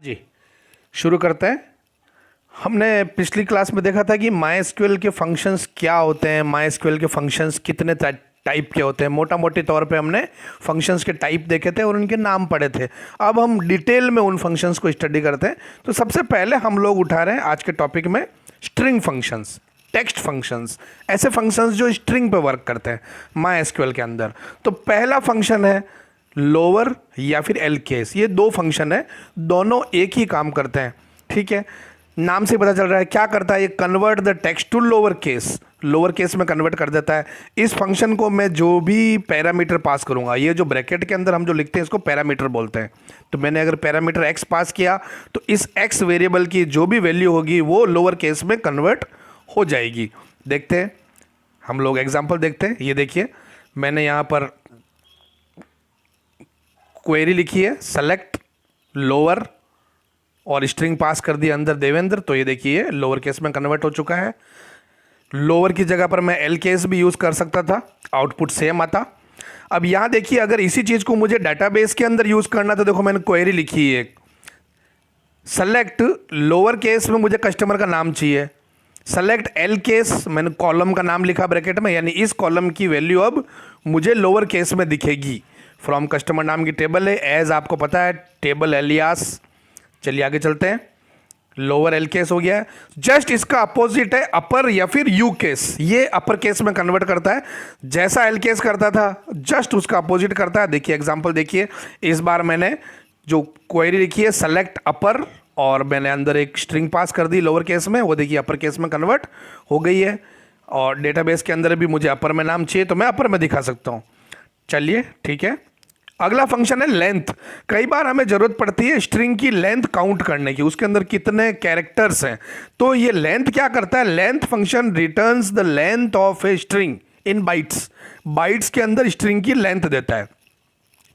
जी, शुरू करते हैं। हमने पिछली क्लास में देखा था कि माई के फंक्शंस क्या होते हैं, माई के फंक्शंस कितने टाइप के होते हैं। मोटा मोटी तौर पे हमने फंक्शंस के टाइप देखे थे और उनके नाम पढ़े थे। अब हम डिटेल में उन फंक्शंस को स्टडी करते हैं। तो सबसे पहले हम लोग उठा रहे हैं आज के टॉपिक में स्ट्रिंग फंक्शंस, टेक्स्ट फंक्शंस, ऐसे फंक्शंस जो स्ट्रिंग पे वर्क करते हैं माई के अंदर। तो पहला फंक्शन है लोअर या फिर एल केस। ये दो फंक्शन है, दोनों एक ही काम करते हैं। ठीक है, नाम से पता चल रहा है क्या करता है। ये convert the text to lower case में कन्वर्ट कर देता है। इस फंक्शन को मैं जो भी पैरामीटर पास करूंगा, ये जो ब्रैकेट के अंदर हम जो लिखते हैं इसको पैरामीटर बोलते हैं। तो मैंने अगर पैरामीटर एक्स पास किया तो इस एक्स वेरिएबल की जो भी वैल्यू होगी वो लोअर केस में कन्वर्ट हो जाएगी। देखते हैं, हम लोग एग्जाम्पल देखते हैं। ये देखिए, मैंने यहाँ पर क्वेरी लिखी है सेलेक्ट लोअर और स्ट्रिंग पास कर दी अंदर देवेंद्र। तो ये देखिए लोअर केस में कन्वर्ट हो चुका है। लोअर की जगह पर मैं एल केस भी यूज़ कर सकता था, आउटपुट सेम आता। अब यहाँ देखिए, अगर इसी चीज़ को मुझे डाटाबेस के अंदर यूज़ करना, तो देखो मैंने क्वेरी लिखी है सेलेक्ट लोअर केस में मुझे कस्टमर का नाम चाहिए, सेलेक्ट एल केस मैंने कॉलम का नाम लिखा ब्रैकेट में, यानी इस कॉलम की वैल्यू अब मुझे लोअर केस में दिखेगी। फ्रॉम कस्टमर नाम की टेबल है, एज आपको पता है टेबल एलियास। चलिए आगे चलते हैं। लोअर एल केस हो गया है। जस्ट इसका अपोजिट है अपर या फिर यू केस। ये अपर केस में कन्वर्ट करता है, जैसा एल केस करता था जस्ट उसका अपोजिट करता है। देखिए एग्जांपल देखिए, इस बार मैंने जो क्वेरी लिखी है सेलेक्ट अपर और मैंने अंदर एक स्ट्रिंग पास कर दी लोअर केस में, वो देखिए अपर केस में कन्वर्ट हो गई है। और डेटाबेस के अंदर भी मुझे अपर में नाम चाहिए तो मैं अपर में दिखा सकता हूँ। चलिए ठीक है, अगला फंक्शन है लेंथ। कई बार हमें जरूरत पड़ती है स्ट्रिंग की लेंथ काउंट करने की, उसके अंदर कितने कैरेक्टर्स हैं। तो ये लेंथ क्या करता है, length function returns the length of a string in bytes. Bytes के अंदर स्ट्रिंग की लेंथ देता है।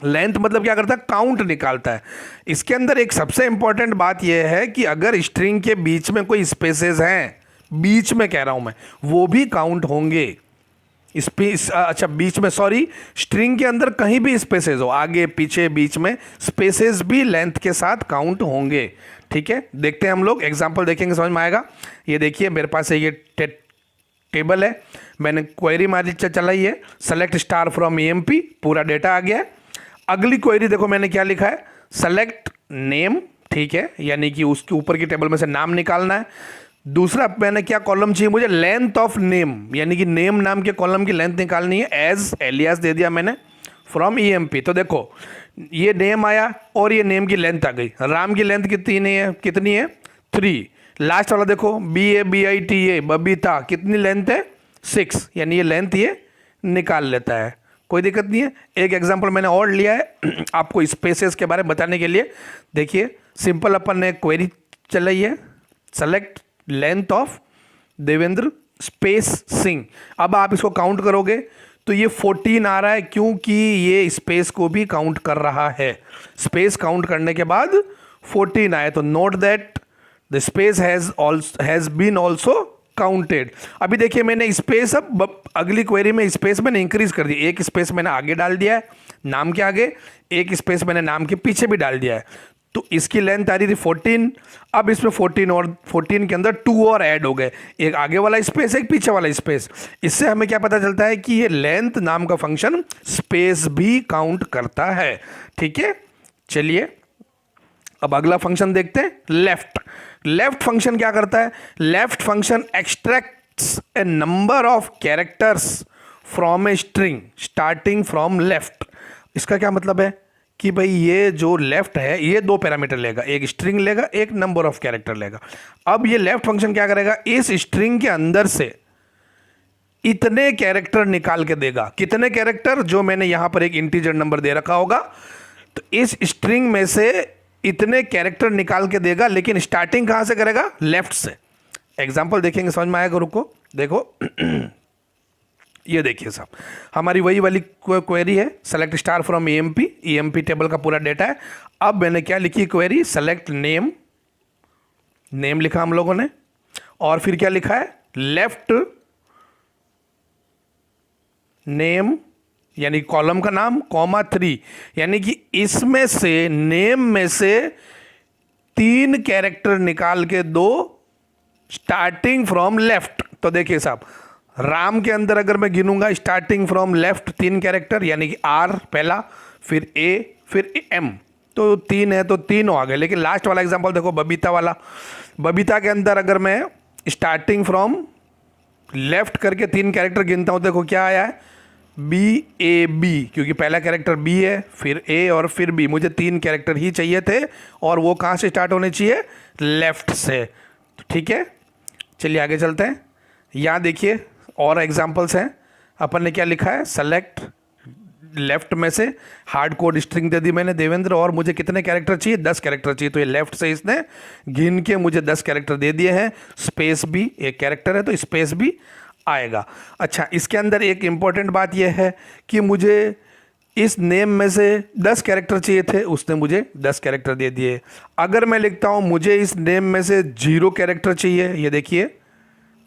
लेंथ मतलब क्या करता है, काउंट निकालता है। इसके अंदर एक सबसे इंपॉर्टेंट बात यह है कि अगर स्ट्रिंग के बीच में कोई स्पेसेस हैं, बीच में कह रहा हूं मैं, वो भी काउंट होंगे। अच्छा बीच में, सॉरी, स्ट्रिंग के अंदर कहीं भी स्पेसेस हो, आगे पीछे बीच में, स्पेसेस भी लेंथ के साथ काउंट होंगे। ठीक है, देखते हैं हम लोग एग्जांपल देखेंगे, समझ में आएगा। ये देखिए मेरे पास ये टेबल है, मैंने क्वेरी मारी चलाई है सेलेक्ट स्टार फ्रॉम ईएमपी, पूरा डेटा आ गया है। अगली क्वेरी देखो मैंने क्या लिखा है, सेलेक्ट नेम। ठीक है, यानी कि उसके ऊपर की टेबल में से नाम निकालना है। दूसरा मैंने क्या कॉलम चाहिए मुझे, लेंथ ऑफ नेम, यानी कि नेम नाम के कॉलम की लेंथ निकालनी है। एज एलियास दे दिया मैंने फ्रॉम ईएमपी। तो देखो ये नेम आया और ये नेम की लेंथ आ गई। राम की लेंथ कितनी है 3। लास्ट वाला देखो BABITA बबीता, कितनी लेंथ है 6, यानी ये लेंथ ये निकाल लेता है, कोई दिक्कत नहीं है। एक एग्जांपल मैंने और लिया है आपको स्पेसेस के बारे में बताने के लिए। देखिए सिंपल अपन ने क्वेरी चलाई है select length of Devendra space Singh. अब आप इसको काउंट करोगे तो ये 14 आ रहा है, क्योंकि ये स्पेस को भी काउंट कर रहा है। स्पेस काउंट करने के बाद 14 आए, तो note that the space has been also counted. अभी देखिए मैंने स्पेस, अब अगली क्वेरी में स्पेस मैंने इंक्रीज कर दी। एक स्पेस मैंने आगे डाल दिया है नाम के आगे, एक स्पेस मैंने नाम के पीछे भी डाल दिया है। तो इसकी लेंथ आ रही थी 14, अब इसमें 14 और 14 के अंदर 2 और ऐड हो गए, एक आगे वाला स्पेस एक पीछे वाला स्पेस। इससे हमें क्या पता चलता है कि ये लेंथ नाम का फंक्शन स्पेस भी काउंट करता है। ठीक है, चलिए अब अगला फंक्शन देखते हैं लेफ्ट। लेफ्ट फंक्शन क्या करता है, left function extracts A number of characters from a string starting from left. इसका क्या मतलब है कि भाई ये जो लेफ्ट है ये दो पैरामीटर लेगा, एक स्ट्रिंग लेगा एक नंबर ऑफ कैरेक्टर लेगा। अब ये लेफ्ट फंक्शन क्या करेगा, इस स्ट्रिंग के अंदर से इतने कैरेक्टर निकाल के देगा। कितने कैरेक्टर, जो मैंने यहां पर एक इंटीजर नंबर दे रखा होगा, तो इस स्ट्रिंग में से इतने कैरेक्टर निकाल के देगा, लेकिन स्टार्टिंग कहां से करेगा, लेफ्ट से। एग्जाम्पल देखेंगे समझ में आएगा, रुको देखो ये देखिए साहब, हमारी वही वाली क्वेरी है select star from EMP table का पूरा डेटा है। अब मैंने क्या लिखी क्वेरी, सेलेक्ट नेम, नेम लिखा हम लोगों ने, और फिर क्या लिखा है लेफ्ट नेम, यानी कॉलम का नाम कॉमा 3, यानी कि इसमें से नेम में से 3 कैरेक्टर निकाल के दो स्टार्टिंग फ्रॉम लेफ्ट। तो देखिए साहब, राम के अंदर अगर मैं गिनूंगा स्टार्टिंग फ्रॉम लेफ्ट 3 कैरेक्टर, यानी कि आर पहला, फिर ए, फिर एम, तो 3 है तो 3 आ गए। लेकिन लास्ट वाला एग्जांपल देखो, बबीता वाला, बबीता के अंदर अगर मैं स्टार्टिंग फ्रॉम लेफ्ट करके 3 कैरेक्टर गिनता हूं, देखो क्या आया है, बी ए बी, क्योंकि पहला कैरेक्टर बी है, फिर ए और फिर बी। मुझे 3 कैरेक्टर ही चाहिए थे और वो कहाँ से स्टार्ट होने चाहिए, लेफ्ट से। तो ठीक है, चलिए आगे चलते हैं। यहाँ देखिए और एग्जांपल्स हैं। अपन ने क्या लिखा है, सेलेक्ट लेफ्ट में से हार्ड कोड स्ट्रिंग दे दी मैंने देवेंद्र, और मुझे कितने कैरेक्टर चाहिए, 10 कैरेक्टर चाहिए। तो ये लेफ्ट से इसने गिन के मुझे 10 कैरेक्टर दे दिए हैं। स्पेस भी एक कैरेक्टर है तो स्पेस भी आएगा। अच्छा, इसके अंदर एक इंपॉर्टेंट बात यह है कि मुझे इस नेम में से 10 कैरेक्टर चाहिए थे, उसने मुझे 10 कैरेक्टर दे दिए। अगर मैं लिखता हूं मुझे इस नेम में से 0 कैरेक्टर चाहिए, ये देखिए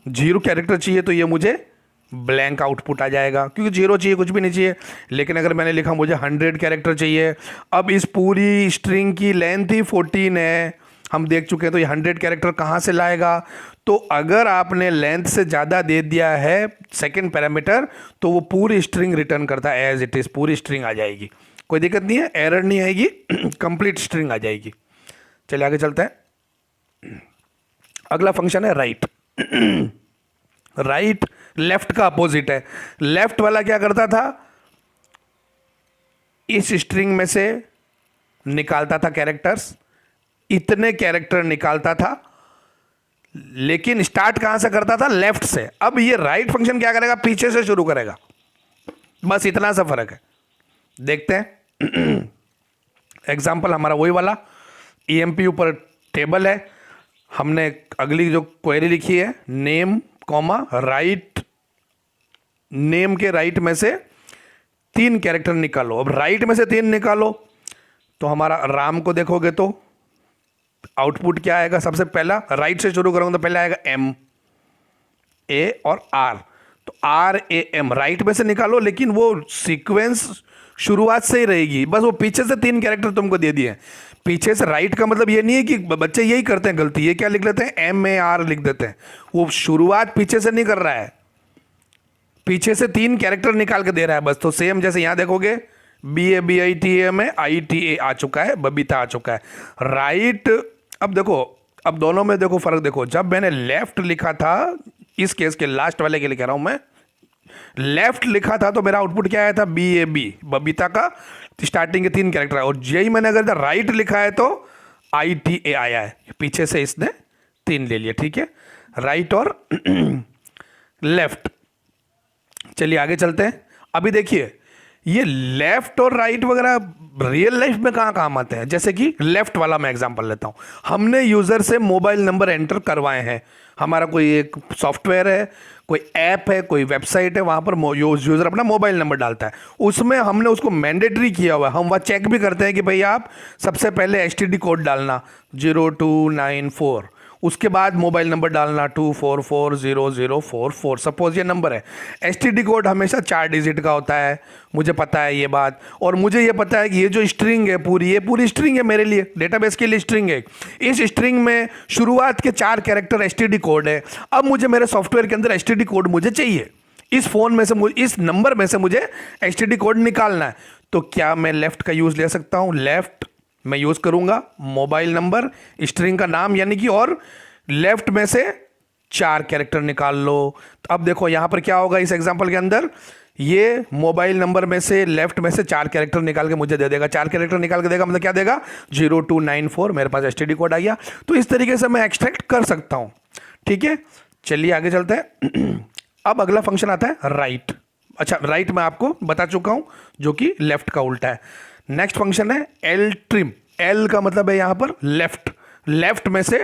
0 कैरेक्टर चाहिए, तो ये मुझे ब्लैंक आउटपुट आ जाएगा, क्योंकि 0 चाहिए, कुछ भी नहीं चाहिए। लेकिन अगर मैंने लिखा मुझे 100 कैरेक्टर चाहिए, अब इस पूरी स्ट्रिंग की लेंथ ही 14 है, हम देख चुके हैं, तो ये 100 कैरेक्टर कहाँ से लाएगा। तो अगर आपने लेंथ से ज़्यादा दे दिया है सेकंड पैरामीटर, तो वो पूरी स्ट्रिंग रिटर्न करता है एज इट इज़, पूरी स्ट्रिंग आ जाएगी, कोई दिक्कत नहीं है, एरर नहीं आएगी, कंप्लीट स्ट्रिंग आ जाएगी। चलिए आगे चलते हैं। अगला फंक्शन है राइट। राइट लेफ्ट का अपोजिट है। लेफ्ट वाला क्या करता था, इस स्ट्रिंग में से निकालता था कैरेक्टर्स, इतने कैरेक्टर निकालता था, लेकिन स्टार्ट कहां से करता था, लेफ्ट से। अब ये राइट फंक्शन क्या करेगा, पीछे से शुरू करेगा, बस इतना सा फर्क है। देखते हैं एग्जाम्पल हमारा वही वाला, ईएमपी ऊपर टेबल है, हमने अगली जो क्वेरी लिखी है, नेम कॉमा राइट, नेम के राइट में से 3 कैरेक्टर निकालो। अब राइट में से 3 निकालो, तो हमारा राम को देखोगे तो आउटपुट क्या आएगा, सबसे पहला राइट से शुरू करूंगा तो पहले आएगा एम, ए और आर, तो आर ए एम राइट में से निकालो, लेकिन वो सीक्वेंस शुरुआत से ही रहेगी, बस वो पीछे से 3 कैरेक्टर तुमको दे दिए हैं। पीछे से राइट का मतलब ये नहीं है कि बच्चे यही करते हैं गलती, ये क्या लिख लेते हैं, एम ए आर लिख देते हैं, वो शुरुआत पीछे से नहीं कर रहा है, पीछे से 3 कैरेक्टर निकाल के दे रहा है बस। तो सेम जैसे यहां देखोगे, B A B I T A में आई टी ए आ चुका है, बबीता आ चुका है, राइट। अब देखो, अब दोनों में देखो फर्क देखो, जब मैंने लेफ्ट लिखा था, इस केस के लास्ट वाले के लिए कह रहा हूं मैं, लेफ्ट लिखा था तो मेरा आउटपुट क्या आया था, बी ए बी, बबीता का स्टार्टिंग के 3 कैरेक्टर है, और यही मैंने अगर राइट लिखा है तो आई टी ए आया है, पीछे से इसने 3 ले लिया। ठीक है, राइट और लेफ्ट। चलिए आगे चलते हैं। अभी देखिए ये लेफ्ट और राइट वगैरह रियल लाइफ में कहाँ काम आते हैं। जैसे कि लेफ्ट वाला मैं एग्जांपल लेता हूँ, हमने यूजर से मोबाइल नंबर एंटर करवाए हैं, हमारा कोई एक सॉफ्टवेयर है, कोई ऐप है, कोई वेबसाइट है, वहाँ पर यूजर अपना मोबाइल नंबर डालता है, उसमें हमने उसको मैंडेटरी किया हुआ है, हम वह चेक भी करते हैं कि भाई आप सबसे पहले एसटीडी कोड डालना 0294, उसके बाद मोबाइल नंबर डालना 2440044, सपोज ये नंबर है। एसटीडी कोड हमेशा 4 डिजिट का होता है, मुझे पता है ये बात, और मुझे ये पता है कि ये जो स्ट्रिंग है पूरी, ये पूरी स्ट्रिंग है मेरे लिए, डेटाबेस के लिए स्ट्रिंग है, इस स्ट्रिंग में शुरुआत के 4 कैरेक्टर एसटीडी कोड है। अब मुझे मेरे सॉफ्टवेयर के अंदर एसटीडी कोड मुझे चाहिए, इस फोन में से इस नंबर में से मुझे एसटीडी कोड निकालना है, तो क्या मैं लेफ्ट का यूज ले सकता हूं। लेफ्ट मैं यूज करूंगा मोबाइल नंबर, स्ट्रिंग का नाम यानी कि, और लेफ्ट में से 4 कैरेक्टर निकाल लो। तो अब देखो यहां पर क्या होगा, इस एग्जांपल के अंदर ये मोबाइल नंबर में से लेफ्ट में से 4 कैरेक्टर निकाल के मुझे दे देगा, 4 कैरेक्टर निकाल के देगा, मतलब क्या देगा, 0294, मेरे पास एसटीडी कोड आ गया। तो इस तरीके से मैं एक्सट्रैक्ट कर सकता हूं। ठीक है, चलिए आगे चलते हैं। अब अगला फंक्शन आता है राइट। अच्छा, राइट मैं आपको बता चुका हूं, जो कि लेफ्ट का उल्टा है। नेक्स्ट फंक्शन है एल ट्रिम। एल का मतलब है यहां पर लेफ्ट, लेफ्ट में से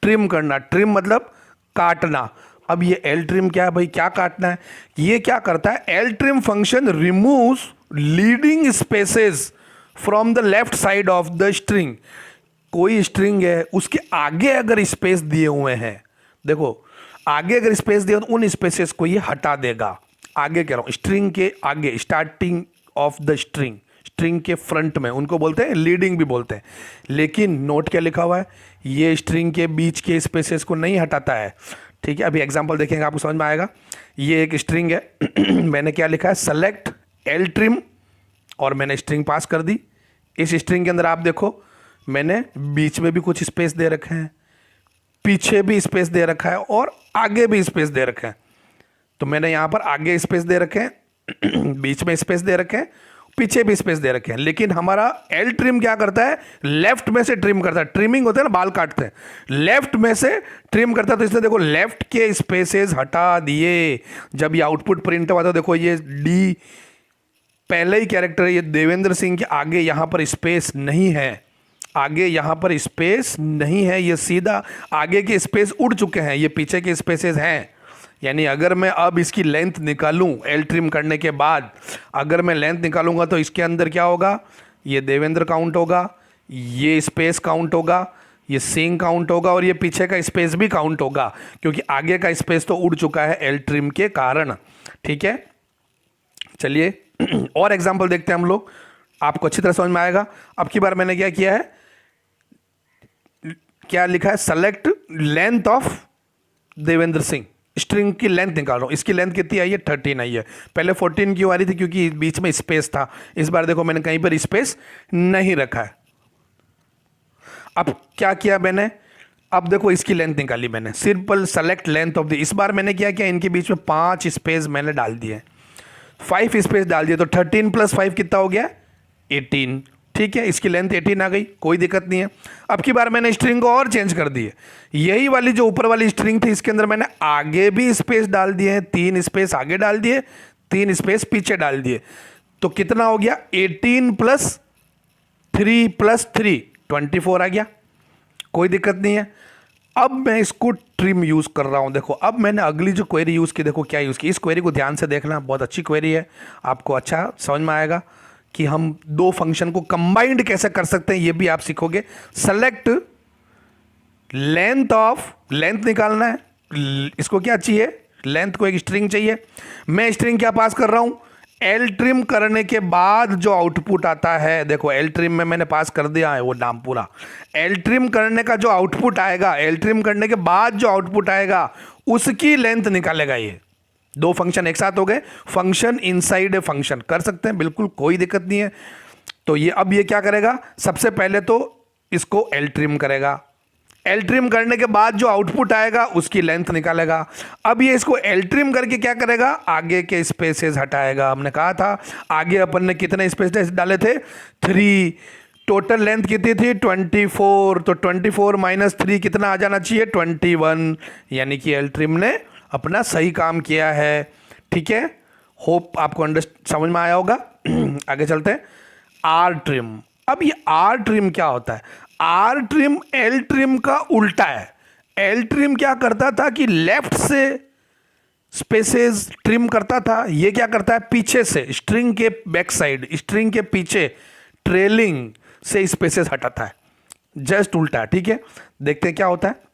ट्रिम करना, ट्रिम मतलब काटना। अब ये एल ट्रिम क्या है भाई, क्या काटना है, ये क्या करता है, L trim function removes leading spaces from the left side of the string. कोई स्ट्रिंग है, उसके आगे अगर स्पेस दिए हुए हैं, देखो आगे अगर स्पेस दिए तो उन स्पेसेस को ये हटा देगा। आगे कह रहा हूं, स्ट्रिंग के आगे, starting of the string string के फ्रंट में, उनको बोलते हैं लीडिंग भी बोलते हैं। लेकिन नोट क्या लिखा हुआ है, ये स्ट्रिंग के बीच के स्पेसेस को नहीं हटाता है। ठीक है, अभी एग्जांपल देखेंगे आपको समझ में आएगा। ये एक स्ट्रिंग है मैंने क्या लिखा है, सेलेक्ट एल ट्रिम, और मैंने स्ट्रिंग पास कर दी। इस स्ट्रिंग के अंदर आप देखो मैंने बीच में भी कुछ स्पेस दे रखे हैं, पीछे भी स्पेस दे रखा है, और आगे भी स्पेस दे रखे हैं। तो मैंने यहाँ पर आगे स्पेस दे रखे हैं बीच में स्पेस दे रखे हैं, पीछे भी स्पेस दे रखे हैं। लेकिन हमारा एल ट्रिम क्या करता है, लेफ्ट में से ट्रिम करता है। ट्रिमिंग होता है ना, बाल काटते हैं, लेफ्ट में से ट्रिम करता है। तो इसने देखो लेफ्ट के स्पेसेस हटा दिए। जब ये आउटपुट प्रिंट हुआ तो देखो ये डी पहले ही कैरेक्टर है, ये देवेंद्र सिंह के आगे यहाँ पर स्पेस नहीं है, आगे यहाँ पर स्पेस नहीं है, ये सीधा आगे के स्पेस उड़ चुके हैं, ये पीछे के स्पेसेस हैं। यानी अगर मैं अब इसकी लेंथ निकालूं एल ट्रिम करने के बाद, अगर मैं लेंथ निकालूंगा तो इसके अंदर क्या होगा, ये देवेंद्र काउंट होगा, ये स्पेस काउंट होगा, ये सिंह काउंट होगा, और ये पीछे का स्पेस भी काउंट होगा, क्योंकि आगे का स्पेस तो उड़ चुका है एल ट्रिम के कारण। ठीक है, चलिए और एग्जाम्पल देखते हैं हम लोग, आपको अच्छी तरह समझ में आएगा। अब की बार मैंने क्या किया है, क्या लिखा है, select length of Devendra Singh, string की लेंथ निकाल रहा हूं। इसकी लेंथ कितनी आई है, 13 आई है। पहले 14 क्यों आ रही थी, क्योंकि बीच में स्पेस था। इस बार देखो मैंने कहीं पर स्पेस नहीं रखा है। अब क्या किया मैंने, अब देखो इसकी लेंथ निकाली मैंने, simple select length of the. इस बार मैंने क्या किया, इनके बीच में 5 स्पेस मैंने डाल दिए, 5 स्पेस डाल दिए, तो 13 + 5 कितना हो गया, 18। ठीक है, इसकी लेंथ 18 आ गई, कोई दिक्कत नहीं है। अब की बार मैंने स्ट्रिंग को और चेंज कर दी है। यही वाली जो ऊपर वाली स्ट्रिंग थी, इसके अंदर मैंने आगे भी स्पेस डाल दिए हैं, 3 स्पेस आगे डाल दिए, 3 स्पेस पीछे डाल दिए। तो कितना हो गया, 18 + 3 + 3 24 आ गया, कोई दिक्कत नहीं है। अब मैं इसको ट्रिम यूज कर रहा हूं। देखो अब मैंने अगली जो क्वेरी यूज की, देखो क्या यूज की, इस क्वेरी को ध्यान से देखना, बहुत अच्छी क्वेरी है, आपको अच्छा समझ में आएगा कि हम 2 फंक्शन को कंबाइंड कैसे कर सकते हैं, ये भी आप सीखोगे। सेलेक्ट लेंथ ऑफ, लेंथ निकालना है, इसको क्या चाहिए, लेंथ को एक स्ट्रिंग चाहिए। मैं स्ट्रिंग क्या पास कर रहा हूं, एल ट्रिम करने के बाद जो आउटपुट आता है, देखो एल ट्रिम में मैंने पास कर दिया है वो नाम पूरा। एल ट्रिम करने का जो आउटपुट आएगा, एल ट्रिम करने के बाद जो आउटपुट आएगा उसकी लेंथ निकालेगा। ये 2 फंक्शन एक साथ हो गए, फंक्शन इनसाइड ए फंक्शन कर सकते हैं, बिल्कुल कोई दिक्कत नहीं है। तो ये अब ये क्या करेगा, सबसे पहले तो इसको एल ट्रिम करेगा, एल ट्रिम करने के बाद जो आउटपुट आएगा उसकी लेंथ निकालेगा। अब ये इसको एल ट्रिम करके क्या करेगा, आगे के स्पेसेस हटाएगा। हमने कहा था आगे अपन ने कितने स्पेसेस डाले थे, 3, टोटल लेंथ कितनी थी 24, तो 24 - 3 कितना आ जाना चाहिए, 21। यानी कि एल ट्रिम ने अपना सही काम किया है। ठीक है, होप आपको समझ में आया होगा। आगे चलते हैं, आर ट्रिम। अब ये आर ट्रिम क्या होता है, आर ट्रिम एल ट्रिम का उल्टा है। एल ट्रिम क्या करता था कि लेफ्ट से स्पेसेस ट्रिम करता था, ये क्या करता है, पीछे से स्ट्रिंग के बैक साइड, स्ट्रिंग के पीछे ट्रेलिंग से स्पेसेस हटाता है, जस्ट उल्टा। ठीक है, देखते हैं क्या होता है।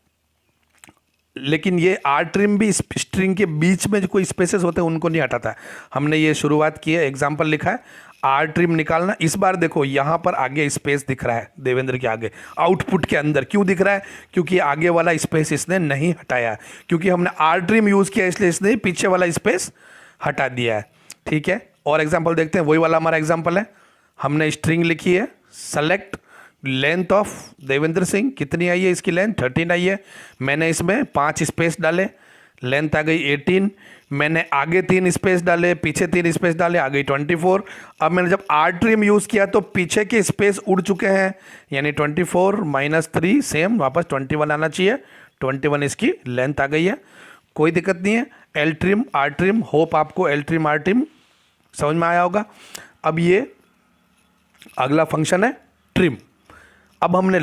लेकिन ये आर ट्रिम भी स्ट्रिंग के बीच में जो कोई स्पेसेस होते हैं उनको नहीं हटाता है। हमने ये शुरुआत की है, एग्जाम्पल लिखा है आर ट्रिम निकालना। इस बार देखो यहां पर आगे स्पेस दिख रहा है देवेंद्र के आगे, आउटपुट के अंदर क्यों दिख रहा है, क्योंकि आगे वाला स्पेस इसने नहीं हटाया है, क्योंकि हमने आर ट्रिम यूज किया इसलिए इसने पीछे वाला स्पेस हटा दिया है। ठीक है, और एग्जाम्पल देखते हैं, वही वाला हमारा एग्जाम्पल है। हमने स्ट्रिंग लिखी है, select length of Devendra Singh, कितनी आई है इसकी लेंथ, 13 आई है। मैंने इसमें 5 स्पेस डाले, लेंथ आ गई 18। मैंने आगे 3 स्पेस डाले, पीछे 3 स्पेस डाले, आ गई 24। अब मैंने जब आर ट्रिम यूज़ किया तो पीछे के स्पेस उड़ चुके हैं, यानी 24 - 3 सेम वापस 21 आना चाहिए। 21 इसकी लेंथ आ गई है, कोई दिक्कत नहीं है। L trim R trim, hope आपको एल ट्रिम आर ट्रिम समझ में आया होगा। अब ये अगला फंक्शन है ट्रिम। अब हमने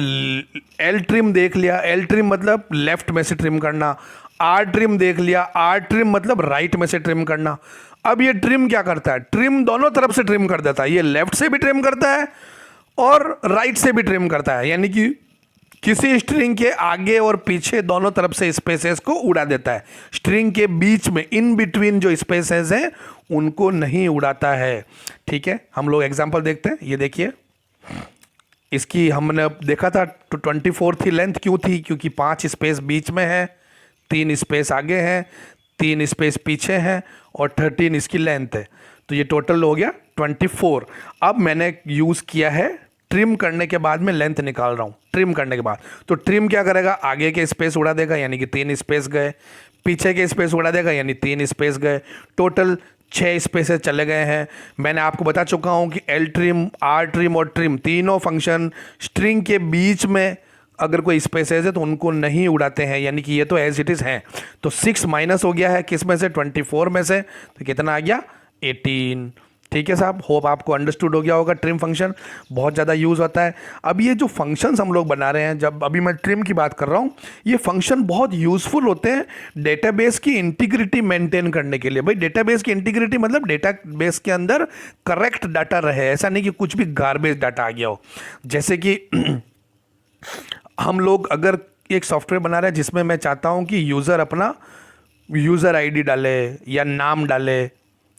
एल ट्रिम देख लिया, एल ट्रिम मतलब लेफ्ट में से ट्रिम करना। आर ट्रिम देख लिया, आर ट्रिम मतलब राइट में से ट्रिम करना। अब ये ट्रिम क्या करता है, ट्रिम दोनों तरफ से ट्रिम कर देता है। ये लेफ्ट से भी ट्रिम करता है और राइट से भी ट्रिम करता है। यानी कि किसी स्ट्रिंग के आगे और पीछे दोनों तरफ से स्पेसेस को उड़ा देता है, स्ट्रिंग के बीच में इन बिटवीन जो स्पेसेस हैं उनको नहीं उड़ाता है। ठीक है, हम लोग एग्जांपल देखते हैं। ये देखिए, इसकी हमने देखा था 24 थी लेंथ, क्यों थी? क्योंकि 5 स्पेस बीच में है, 3 स्पेस आगे हैं, 3 स्पेस पीछे हैं और 13 इसकी लेंथ है। तो ये टोटल हो गया 24। अब मैंने यूज़ किया है ट्रिम करने के बाद मैं लेंथ निकाल रहा हूँ। ट्रिम करने के बाद तो ट्रिम क्या करेगा, आगे के स्पेस उड़ा देगा यानी कि 3 स्पेस गए, पीछे के स्पेस उड़ा देगा यानी 3 स्पेस गए, टोटल 6 स्पेसेस चले गए हैं। मैंने आपको बता चुका हूँ कि एल ट्रिम, आर ट्रिम और ट्रिम तीनों फंक्शन स्ट्रिंग के बीच में अगर कोई स्पेसेस है तो उनको नहीं उड़ाते हैं, यानी कि ये तो एज इट इज़ हैं। तो 6 माइनस हो गया है किस में से, 24 में से, तो कितना आ गया 18। ठीक है साहब, होप आपको अंडरस्टूड हो गया होगा। ट्रिम फंक्शन बहुत ज़्यादा यूज़ होता है। अब ये जो फंक्शंस हम लोग बना रहे हैं, जब अभी मैं ट्रिम की बात कर रहा हूँ, ये फंक्शन बहुत यूज़फुल होते हैं डेटाबेस की इंटीग्रिटी मेंटेन करने के लिए। भाई डेटाबेस की इंटीग्रिटी मतलब डेटाबेस के अंदर करेक्ट डाटा रहे, ऐसा नहीं कि कुछ भी गार्बेज डाटा आ गया हो। जैसे कि हम लोग अगर एक सॉफ्टवेयर बना रहे हैं जिसमें मैं चाहता हूँ कि यूज़र अपना यूज़र आईडी डाले या नाम डाले,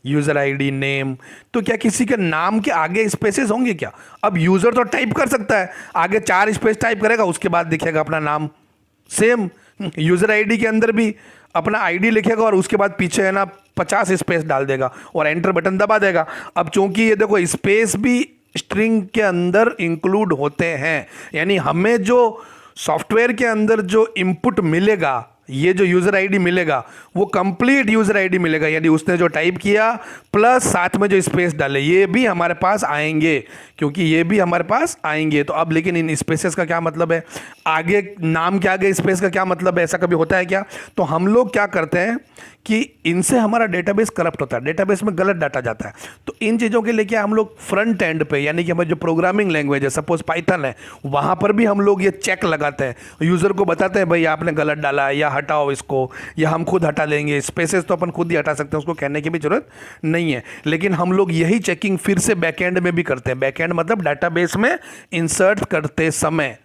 यूज़र आईडी नेम, तो क्या किसी के नाम के आगे स्पेसेस होंगे क्या? अब यूज़र तो टाइप कर सकता है, आगे 4 स्पेस टाइप करेगा, उसके बाद लिखेगा अपना नाम। सेम यूज़र आईडी के अंदर भी अपना आईडी लिखेगा और उसके बाद पीछे है ना 50 स्पेस डाल देगा और एंटर बटन दबा देगा। अब चूंकि ये देखो स्पेस भी स्ट्रिंग के अंदर इंक्लूड होते हैं, यानी हमें जो सॉफ्टवेयर के अंदर जो इनपुट मिलेगा, ये जो यूज़र आईडी मिलेगा वो कंप्लीट यूज़र आईडी मिलेगा, यानी उसने जो टाइप किया प्लस साथ में जो स्पेस डाले ये भी हमारे पास आएंगे, क्योंकि ये भी हमारे पास आएंगे। तो अब लेकिन इन स्पेसेस का क्या मतलब है, आगे नाम के आगे स्पेस का क्या मतलब है, ऐसा कभी होता है क्या? तो हम लोग क्या करते हैं कि इनसे हमारा डेटाबेस करप्ट होता है, डेटाबेस में गलत डाटा जाता है। तो इन चीज़ों के लिए क्या हम लोग फ्रंट एंड पे, यानी कि हमारी जो प्रोग्रामिंग लैंग्वेज है, सपोज पाइथन है, वहाँ पर भी हम लोग ये चेक लगाते हैं, यूज़र को बताते हैं भाई आपने गलत डाला है या हटाओ इसको, या हम खुद हटा लेंगे। स्पेसेस तो अपन खुद ही हटा सकते हैं, उसको कहने की भी जरूरत नहीं है। लेकिन हम लोग यही चेकिंग फिर से बैकएंड में भी करते हैं। बैकएंड मतलब डाटाबेस में इंसर्ट करते समय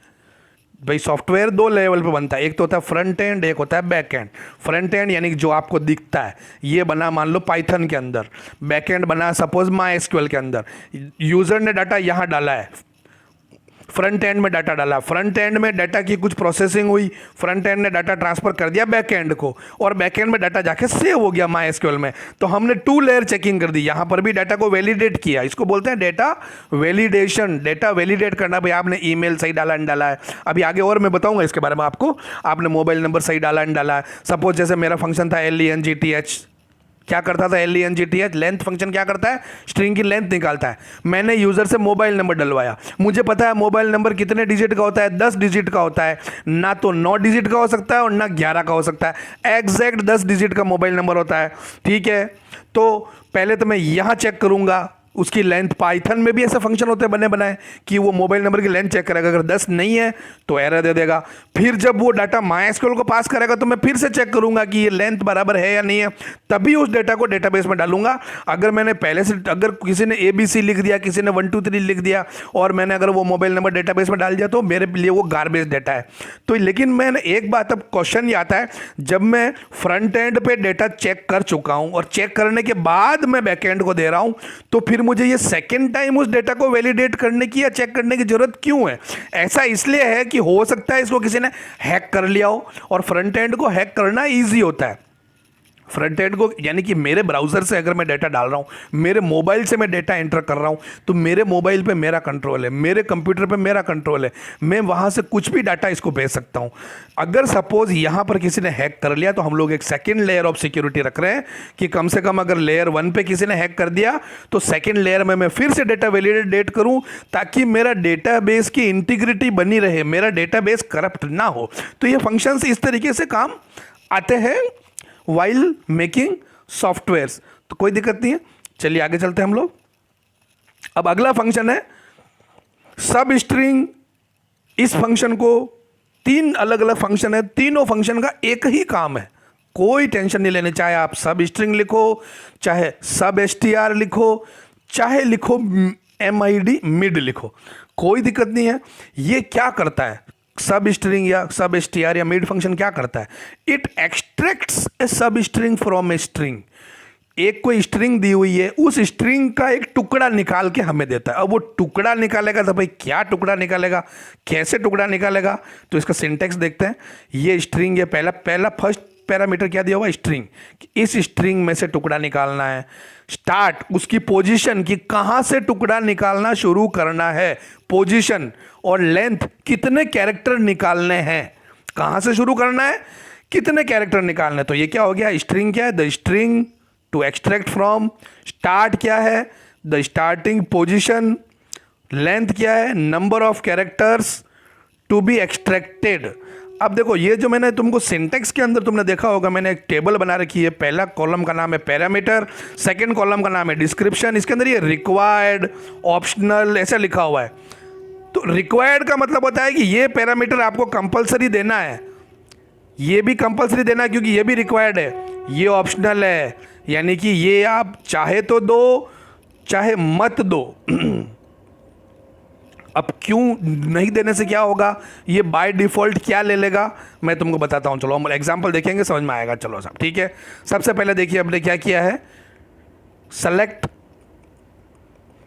भाई सॉफ्टवेयर 2 लेवल पे बनता है, एक तो होता है फ्रंट एंड, एक होता है बैक एंड। फ्रंट एंड यानी जो आपको दिखता है, ये बना मान लो पाइथन के अंदर, बैक एंड बना सपोज MySQL के अंदर। यूज़र ने डाटा यहाँ डाला है, फ्रंट एंड में डाटा डाला, फ्रंट एंड में डाटा की कुछ प्रोसेसिंग हुई, फ्रंट एंड ने डाटा ट्रांसफर कर दिया बैक एंड को, और बैक एंड में डाटा जाके सेव हो गया MySQL में। तो हमने 2 लेयर चेकिंग कर दी, यहाँ पर भी डाटा को वैलिडेट किया, इसको बोलते हैं डेटा वैलिडेशन। डेटा वैलिडेट करना, भाई आपने ईमेल सही डाला नहीं डाला है, अभी आगे और मैं बताऊंगा इसके बारे में आपको। आपने मोबाइल नंबर सही डाला नहीं डाला है, सपोज जैसे मेरा फंक्शन था LENGTH, क्या करता था LENGTH, लेंथ फंक्शन क्या करता है, स्ट्रिंग की लेंथ निकालता है। मैंने यूजर से मोबाइल नंबर डलवाया, मुझे पता है मोबाइल नंबर कितने डिजिट का होता है, 10 डिजिट का होता है, ना तो 9 डिजिट का हो सकता है और ना 11 का हो सकता है, एग्जैक्ट 10 डिजिट का मोबाइल नंबर होता है। ठीक है, तो पहले तो मैं यहां चेक करूंगा उसकी लेंथ। पाइथन में भी ऐसे फंक्शन होते हैं बने बनाए कि वो मोबाइल नंबर की लेंथ चेक करेगा, अगर 10 नहीं है तो एरर दे देगा। फिर जब वो डाटा MySQL को पास करेगा तो मैं फिर से चेक करूंगा कि ये लेंथ बराबर है या नहीं है, तभी उस डाटा को डेटाबेस में डालूंगा। अगर मैंने पहले से, अगर किसी ने ABC लिख दिया, किसी ने 1 2 3 लिख दिया और मैंने अगर वो मोबाइल नंबर डेटाबेस में डाल दिया तो मेरे लिए वो गार्बेज डाटा है। तो लेकिन मैंने एक बात, अब क्वेश्चन ये आता है, जब मैं फ्रंट एंड पे डेटा चेक कर चुका हूं और चेक करने के बाद मैं बैक एंड को दे रहा हूं, तो फिर मुझे ये सेकेंड टाइम उस डेटा को वैलिडेट करने की या चेक करने की जरूरत क्यों है? ऐसा इसलिए है कि हो सकता है इसको किसी ने हैक कर लिया हो, और फ्रंट एंड को हैक करना इजी होता है। फ्रंट एंड को, यानी कि मेरे ब्राउजर से अगर मैं डेटा डाल रहा हूं, मेरे मोबाइल से मैं डेटा एंटर कर रहा हूं, तो मेरे मोबाइल पे मेरा कंट्रोल है, मेरे कंप्यूटर पे मेरा कंट्रोल है, मैं वहां से कुछ भी डाटा इसको भेज सकता हूं। अगर सपोज यहां पर किसी ने हैक कर लिया, तो हम लोग एक सेकेंड लेयर ऑफ सिक्योरिटी रख रहे हैं कि कम से कम अगर लेयर 1 पे किसी ने हैक कर दिया तो सेकेंड लेयर में मैं फिर से डेटा वैलिडेट करूं, ताकि मेरा डेटाबेस की इंटीग्रिटी बनी रहे, मेरा डेटाबेस करप्ट ना हो। तो ये फंक्शंस इस तरीके से काम आते हैं वाइल मेकिंग सॉफ्टवेयर्स, तो कोई दिक्कत नहीं है। चलिए आगे चलते हैं हम लोग। अब अगला फंक्शन है सब स्ट्रिंग। इस फंक्शन को 3 अलग अलग फंक्शन है, तीनों फंक्शन का एक ही काम है, कोई टेंशन नहीं लेने। चाहे आप सब स्ट्रिंग लिखो, चाहे सब str लिखो, चाहे लिखो MID मिड लिखो, कोई दिक्कत नहीं है। ये क्या करता है, सब स्ट्रिंग या सब str या मिड फंक्शन क्या करता है, इट एक्सट्रैक्ट्स ए सब स्ट्रिंग फ्रॉम ए स्ट्रिंग। एक कोई स्ट्रिंग दी हुई है, उस स्ट्रिंग का एक टुकड़ा निकाल के हमें देता है। अब वो टुकड़ा निकालेगा तो भाई क्या टुकड़ा निकालेगा, कैसे टुकड़ा निकालेगा, तो इसका सिंटेक्स देखते हैं। ये स्ट्रिंग, ये पहला फर्स्ट पैरामीटर क्या दिया हुआ, स्ट्रिंग। इस स्ट्रिंग में से टुकड़ा निकालना है। स्टार्ट, उसकी पोजीशन कि कहां से टुकड़ा निकालना शुरू करना है, पोजीशन। और लेंथ, कितने कैरेक्टर निकालने हैं, कहां से शुरू करना है, कितने कैरेक्टर निकालने हैं। तो ये क्या हो गया, स्ट्रिंग क्या है, the string to extract from. Start क्या है, द स्टार्टिंग पोजीशन। लेंथ क्या है, number of characters to be extracted. अब देखो, ये जो मैंने तुमको सिंटेक्स के अंदर तुमने देखा होगा, मैंने एक टेबल बना रखी है। पहला कॉलम का नाम है पैरामीटर, सेकंड कॉलम का नाम है डिस्क्रिप्शन। इसके अंदर ये रिक्वायर्ड, ऑप्शनल ऐसा लिखा हुआ है। तो रिक्वायर्ड का मतलब होता है कि ये पैरामीटर आपको कंपलसरी देना है, ये भी कंपलसरी देना है क्योंकि ये भी रिक्वायर्ड है। ये ऑप्शनल है, यानी कि ये आप चाहे तो दो चाहे मत दो। अब क्यों नहीं देने से क्या होगा, ये बाय डिफॉल्ट क्या ले लेगा, मैं तुमको बताता हूँ। चलो हम एग्जांपल देखेंगे, समझ में आएगा। चलो साहब, ठीक है। सबसे पहले देखिए हमने क्या किया है, सेलेक्ट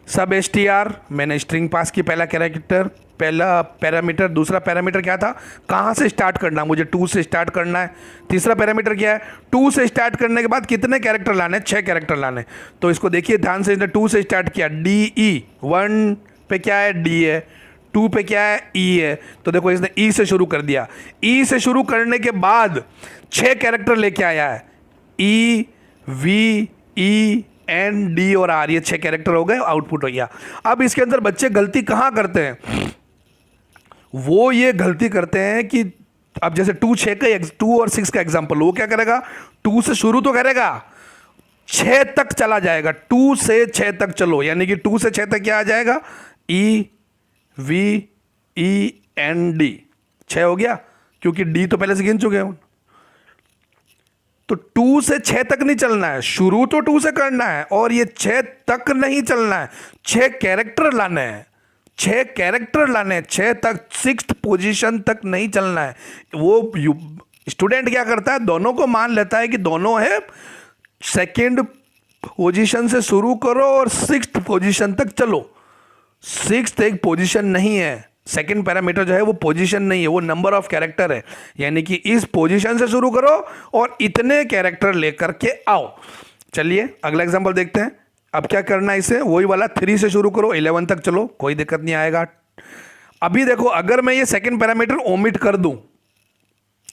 सब str, मैंने स्ट्रिंग पास की, पहला कैरेक्टर, पहला पैरामीटर। दूसरा पैरामीटर क्या था, कहाँ से स्टार्ट करना, मुझे 2 से स्टार्ट करना है। तीसरा पैरामीटर क्या है, 2 से स्टार्ट करने के बाद कितने कैरेक्टर लाने, 6 कैरेक्टर लाने। तो इसको देखिए ध्यान से, इसने 2 से स्टार्ट किया, DE, 1 पे क्या है, D है, 2 पे क्या है, E है। तो देखो इसने E से शुरू कर दिया। E से शुरू करने के बाद 6 कैरेक्टर लेके आया है, E, V, E, N, D और R, ये 6 कैरेक्टर हो गए, आउटपुट हो गया। अब इसके अंदर बच्चे गलती कहाँ करते हैं, वो ये गलती करते हैं कि अब जैसे 2 और 6 का एग्जांपल, वो क्या करेगा, 2 से शुरू तो करेगा, 6 तक चला जाएगा। 2 से 6 तक चलो, यानी कि 2 से 6 तक क्या आ जाएगा, E, V, E, N, D, 6 हो गया, क्योंकि D तो पहले से गिन चुके हैं। तो 2 से 6 तक नहीं चलना है, शुरू तो 2 से करना है, और ये 6 तक नहीं चलना है, 6 कैरेक्टर लाने हैं, 6 कैरेक्टर लाने हैं, 6 तक, 6th पोजीशन तक नहीं चलना है। वो स्टूडेंट क्या करता है, दोनों को मान लेता है कि दोनों है, सेकेंड पोजीशन से शुरू करो और 6th पोजीशन तक चलो। 6th एक पोजीशन नहीं है, सेकंड पैरामीटर जो है वो पोजीशन नहीं है, वो नंबर ऑफ कैरेक्टर है। यानी कि इस पोजीशन से शुरू करो और इतने कैरेक्टर लेकर के आओ। चलिए अगला एग्जांपल देखते हैं। अब क्या करना है इसे, वही वाला 3 से शुरू करो, 11 तक चलो, कोई दिक्कत नहीं आएगा। अभी देखो, अगर मैं ये सेकंड पैरामीटर ओमिट कर दूं,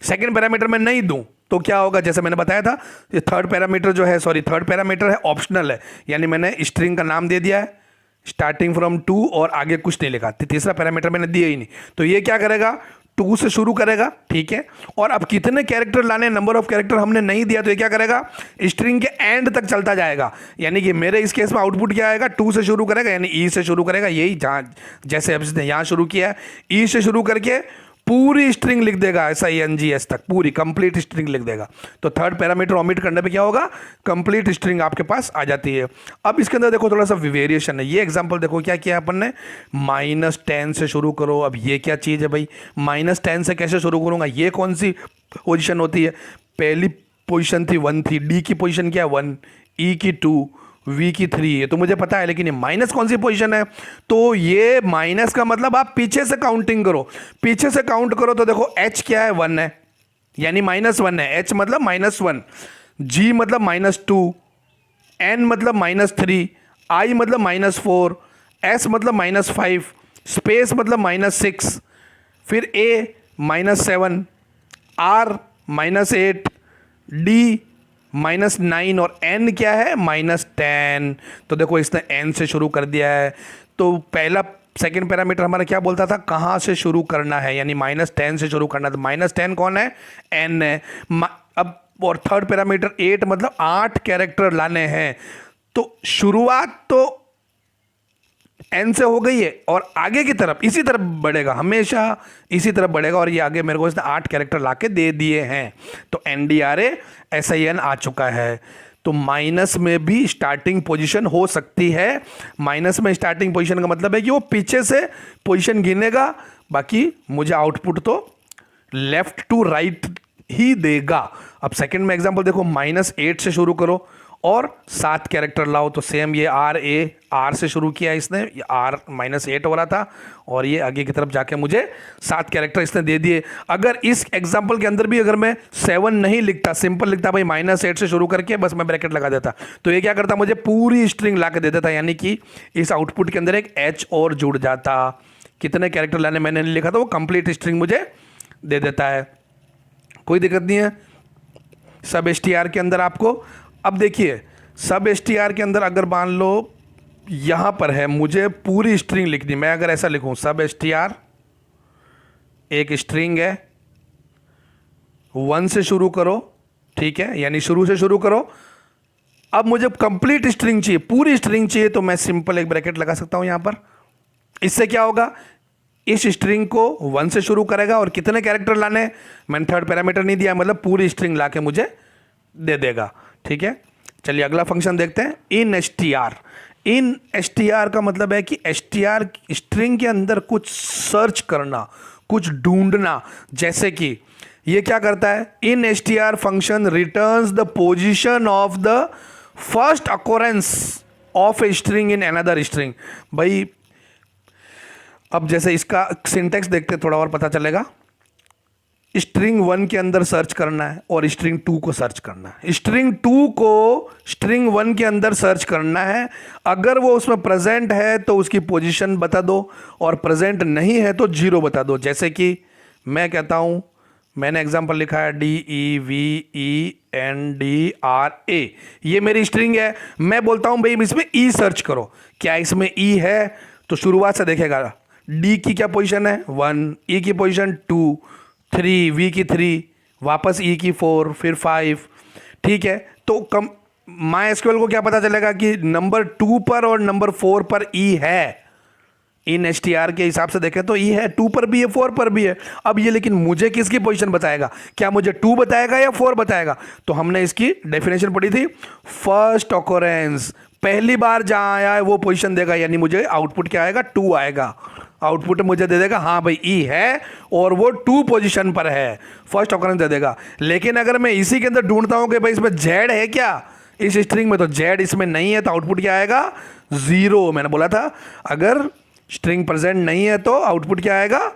सेकंड पैरामीटर में नहीं दूं, तो क्या होगा, जैसे मैंने बताया था, ये थर्ड पैरामीटर है ऑप्शनल है, यानी मैंने स्ट्रिंग का नाम दे दिया है स्टार्टिंग फ्रॉम 2 और आगे कुछ नहीं लिखा, तीसरा पैरामीटर मैंने दिया ही नहीं। तो ये क्या करेगा, 2 से शुरू करेगा, ठीक है। और अब कितने कैरेक्टर लाने, नंबर ऑफ कैरेक्टर हमने नहीं दिया, तो ये क्या करेगा, स्ट्रिंग के एंड तक चलता जाएगा। यानी कि मेरे इस केस में आउटपुट क्या आएगा, 2 से शुरू करेगा, यानी ई से शुरू करेगा, यही जहाँ जैसे अब इसने यहाँ शुरू किया है, ई से शुरू करके पूरी स्ट्रिंग लिख देगा, SINGS तक पूरी कंप्लीट स्ट्रिंग लिख देगा। तो थर्ड पैरामीटर ओमिट करने पे क्या होगा, कंप्लीट स्ट्रिंग आपके पास आ जाती है। अब इसके अंदर देखो थोड़ा सा वेरिएशन है। ये एग्जांपल देखो क्या किया अपन ने, -10 से शुरू करो। अब ये क्या चीज़ है भाई, -10 से कैसे शुरू करूँगा, ये कौन सी पोजिशन होती है, पहली पोजिशन थी 1 थी, डी की पोजिशन क्या है 1, ई की 2, V की 3 है, तो मुझे पता है, लेकिन ये माइनस कौन सी पोजीशन है, तो ये माइनस का मतलब आप पीछे से काउंटिंग करो, पीछे से काउंट करो। तो देखो H क्या है, 1 है, यानी -1 है, H मतलब -1, G मतलब -2, N मतलब -3, I मतलब -4, S मतलब -5, स्पेस मतलब -6, फिर A -7, R -8, D -9 और n क्या है, -10। तो देखो इसने n से शुरू कर दिया है। तो पहला सेकंड पैरामीटर हमारा क्या बोलता था, कहाँ से शुरू करना है, यानी -10 से शुरू करना। तो -10 कौन है, n है। अब और थर्ड पैरामीटर 8 मतलब 8 कैरेक्टर लाने हैं। तो शुरुआत तो n से हो गई है और आगे की तरफ इसी तरफ बढ़ेगा, हमेशा इसी तरफ बढ़ेगा, और ये आगे मेरे को इसने 8 कैरेक्टर लाके दे दिए हैं। तो NDRA SIN आ चुका है। तो माइनस में भी स्टार्टिंग पोजीशन हो सकती है। माइनस में स्टार्टिंग पोजीशन का मतलब है कि वो पीछे से पोजीशन गिनेगा, बाकी मुझे आउटपुट तो लेफ्ट टू राइट ही देगा। अब सेकंड में एग्जांपल देखो, -8 से शुरू करो और 7 कैरेक्टर लाओ, तो सेम ये आर से शुरू किया इसने, आर -8 हो रहा था और ये आगे की तरफ जाके मुझे 7 कैरेक्टर इसने दे दिए। अगर इस एग्जांपल के अंदर भी अगर मैं 7 नहीं लिखता, सिंपल लिखता भाई -8 से शुरू करके बस मैं ब्रैकेट लगा देता, तो ये क्या करता, मुझे पूरी स्ट्रिंग ला के दे देता, यानी कि इस आउटपुट के अंदर एक एच और जुड़ जाता। कितने कैरेक्टर लाने मैंने नहीं लिखा था, वो कंप्लीट स्ट्रिंग मुझे दे देता है, कोई दिक्कत नहीं है। सब एसटीआर के अंदर आपको, अब देखिए सब एसटीआर के अंदर अगर मान लो यहां पर है मुझे पूरी स्ट्रिंग लिखनी, मैं अगर ऐसा लिखूं सब एसटीआर एक स्ट्रिंग है, 1 से शुरू करो, ठीक है, यानी शुरू से शुरू करो। अब मुझे कंप्लीट स्ट्रिंग चाहिए, पूरी स्ट्रिंग चाहिए, तो मैं सिंपल एक ब्रैकेट लगा सकता हूं यहां पर। इससे क्या होगा, इस स्ट्रिंग को 1 से शुरू करेगा और कितने कैरेक्टर लाने, मैंने थर्ड पैरामीटर नहीं दिया, मतलब पूरी स्ट्रिंग लाके मुझे दे देगा, ठीक है। चलिए अगला फंक्शन देखते हैं, इन एसटीआर। इन एसटीआर का मतलब है कि एसटीआर स्ट्रिंग के अंदर कुछ सर्च करना, कुछ ढूंढना। जैसे कि ये क्या करता है, INSTR function returns the position of the first occurrence of a string in another string. भाई अब जैसे इसका सिंटेक्स देखते थोड़ा और पता चलेगा। स्ट्रिंग 1 के अंदर सर्च करना है और स्ट्रिंग 2 को सर्च करना है। स्ट्रिंग 2 को स्ट्रिंग 1 के अंदर सर्च करना है, अगर वो उसमें प्रेजेंट है तो उसकी पोजीशन बता दो, और प्रेजेंट नहीं है तो 0 बता दो। जैसे कि मैं कहता हूं, मैंने एग्जांपल लिखा है DEVENDRA, ये मेरी स्ट्रिंग है। मैं बोलता हूं भाई इसमें ई सर्च करो, क्या इसमें ई है, तो शुरुआत से देखेगा डी की क्या पोजीशन है 1, ई की पोजीशन 2, 3, वी की 3, वापस ई की 4, फिर 5, ठीक है। तो कम माई एसक्यूएल को क्या पता चलेगा कि नंबर 2 पर और नंबर 4 पर ई है। इन एसटीआर के हिसाब से देखें तो ई है, 2 पर भी है, 4 पर भी है। अब ये लेकिन मुझे किसकी पोजीशन बताएगा, क्या मुझे 2 बताएगा या 4 बताएगा, तो हमने इसकी डेफिनेशन पढ़ी थी, फर्स्ट ऑकरेंस, पहली बार जहां आया है वो पोजीशन देगा, यानी मुझे आउटपुट क्या आएगा, 2 आएगा। आउटपुट मुझे दे देगा हाँ भाई ई है और वो 2 पोजीशन पर है, फर्स्ट ऑकरेंस दे देगा। लेकिन अगर मैं इसी के अंदर ढूंढता हूं कि भाई इसमें जेड है क्या इस स्ट्रिंग में, तो जेड इसमें नहीं है, तो आउटपुट क्या आएगा 0। मैंने बोला था अगर स्ट्रिंग प्रेजेंट नहीं है तो आउटपुट क्या आएगा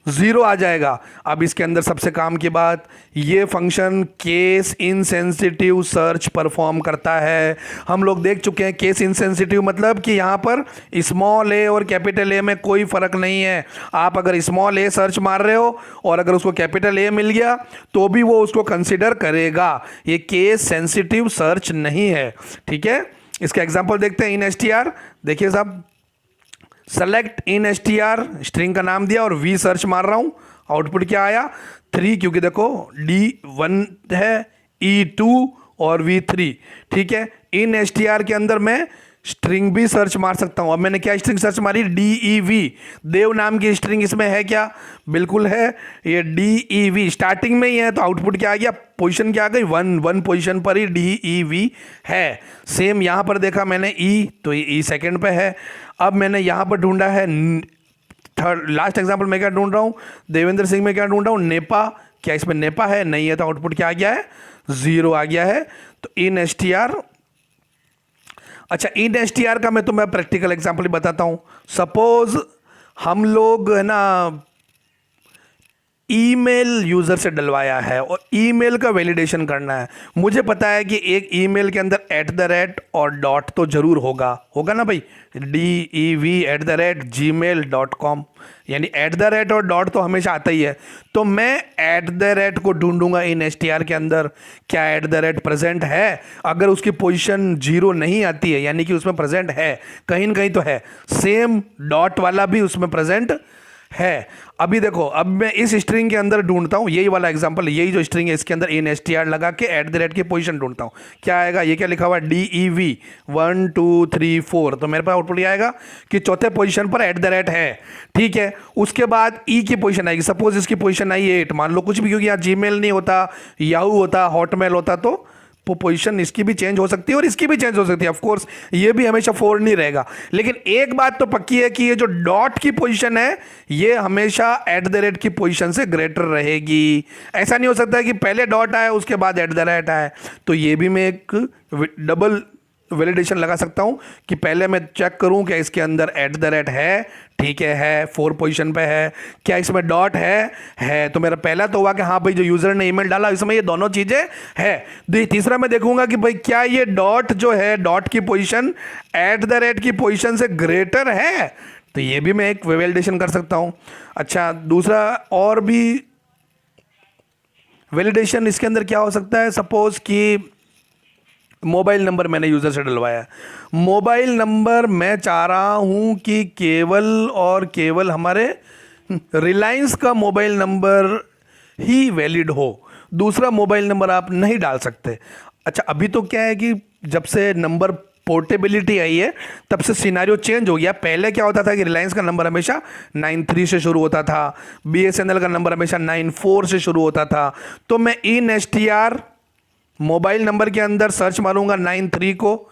0 आ जाएगा। अब इसके अंदर सबसे काम की बात, ये function case insensitive search perform करता है। हम लोग देख चुके हैं केस इनसेंसिटिव मतलब कि यहाँ पर स्मॉल ए और कैपिटल ए में कोई फर्क नहीं है। आप अगर स्मॉल ए सर्च मार रहे हो और अगर उसको कैपिटल ए मिल गया तो भी वो उसको कंसिडर करेगा, ये केस सेंसिटिव सर्च नहीं है, ठीक है। इसका एग्जाम्पल देखते हैं, इन एसटीआर देखिए साहब, सेलेक्ट इन एसटीआर, स्ट्रिंग का नाम दिया और वी सर्च मार रहा हूं, आउटपुट क्या आया 3, क्योंकि देखो D1 है, E2 और V3, ठीक है। इन एसटीआर के अंदर मैं स्ट्रिंग भी सर्च मार सकता हूं। अब मैंने क्या स्ट्रिंग सर्च मारी, DEV, देव नाम की स्ट्रिंग इसमें है क्या, बिल्कुल है, ये DEV स्टार्टिंग में ही है, तो आउटपुट क्या आ गया, पोजीशन क्या आ गई 1 पोजीशन पर ही DEV है। सेम यहां पर देखा मैंने E, तो E सेकंड पे है। अब मैंने यहां पर ढूंढा है थर्ड, लास्ट एग्जांपल में क्या ढूंढ रहा हूं, देवेंद्र सिंह में क्या ढूंढ रहा हूं, नेपा, क्या इसमें नेपा है, नहीं है, तो आउटपुट क्या आ गया है 0 आ गया है। तो इन एसटीआर, अच्छा इन एसटीआर का मैं तुम्हें प्रैक्टिकल एग्जांपल बताता हूं। सपोज हम लोग है ना ईमेल यूजर से डलवाया है और ईमेल का वैलिडेशन करना है। मुझे पता है कि एक ईमेल के अंदर @ और डॉट तो जरूर होगा ना भाई, DEV@gmail.com, यानी @ और डॉट तो हमेशा आता ही है। तो मैं @ को ढूंढूंगा इन एसटीआर के अंदर, क्या @ प्रेजेंट है, अगर उसकी पोजीशन 0 नहीं आती है यानी कि उसमें प्रेजेंट है, कहीं ना कहीं तो है। सेम डॉट वाला भी उसमें प्रेजेंट है। अभी देखो, अब मैं इस स्ट्रिंग के अंदर ढूंढता हूं, यही वाला एग्जांपल, यही जो स्ट्रिंग है इसके अंदर इन एसटीआर लगा के @ की पोजीशन ढूंढता हूं, क्या आएगा, ये क्या लिखा हुआ है DEV 1 2 3 4, तो मेरे पास आउटपुट ये आएगा कि चौथे पोजीशन पर @ है, ठीक है। उसके बाद ई की पोजीशन आएगी, सपोज इसकी पोजीशन आई 8, मान लो कुछ भी, क्योंकि यहाँ जीमेल नहीं होता, याहू होता, हॉटमेल होता, तो पोजीशन इसकी भी चेंज हो सकती है और इसकी भी चेंज हो सकती है। ऑफ कोर्स ये भी हमेशा 4 नहीं रहेगा, लेकिन एक बात तो पक्की है कि ये जो डॉट की पोजीशन है ये हमेशा एट द रेट की पोजीशन से ग्रेटर रहेगी। ऐसा नहीं हो सकता है कि पहले डॉट आए उसके बाद एट द रेट आए। तो ये भी मैं एक डबल वैलिडेशन लगा सकता हूं कि पहले मैं चेक करूं कि इसके अंदर एट द रेट है, ठीक है 4 पोजीशन पे है, क्या इसमें डॉट है। तो मेरा पहला तो हुआ कि हाँ भाई जो यूजर ने ईमेल डाला इसमें ये दोनों चीजें है। तीसरा मैं देखूंगा कि भाई क्या ये डॉट जो है, डॉट की पोजीशन एट द रेट की पोजीशन से ग्रेटर है। तो ये भी मैं एक वैलिडेशन कर सकता हूं। अच्छा, दूसरा और भी वैलिडेशन इसके अंदर क्या हो सकता है, सपोज कि मोबाइल नंबर मैंने यूज़र से डलवाया। मोबाइल नंबर मैं चाह रहा हूँ कि केवल और केवल हमारे रिलायंस का मोबाइल नंबर ही वैलिड हो, दूसरा मोबाइल नंबर आप नहीं डाल सकते। अच्छा, अभी तो क्या है कि जब से नंबर पोर्टेबिलिटी आई है तब से सिनारियो चेंज हो गया। पहले क्या होता था कि रिलायंस का नंबर हमेशा 93 से शुरू होता था, BSNL का नंबर हमेशा 94 से शुरू होता था। तो मैं इन STR मोबाइल नंबर के अंदर सर्च मारूंगा 93 को,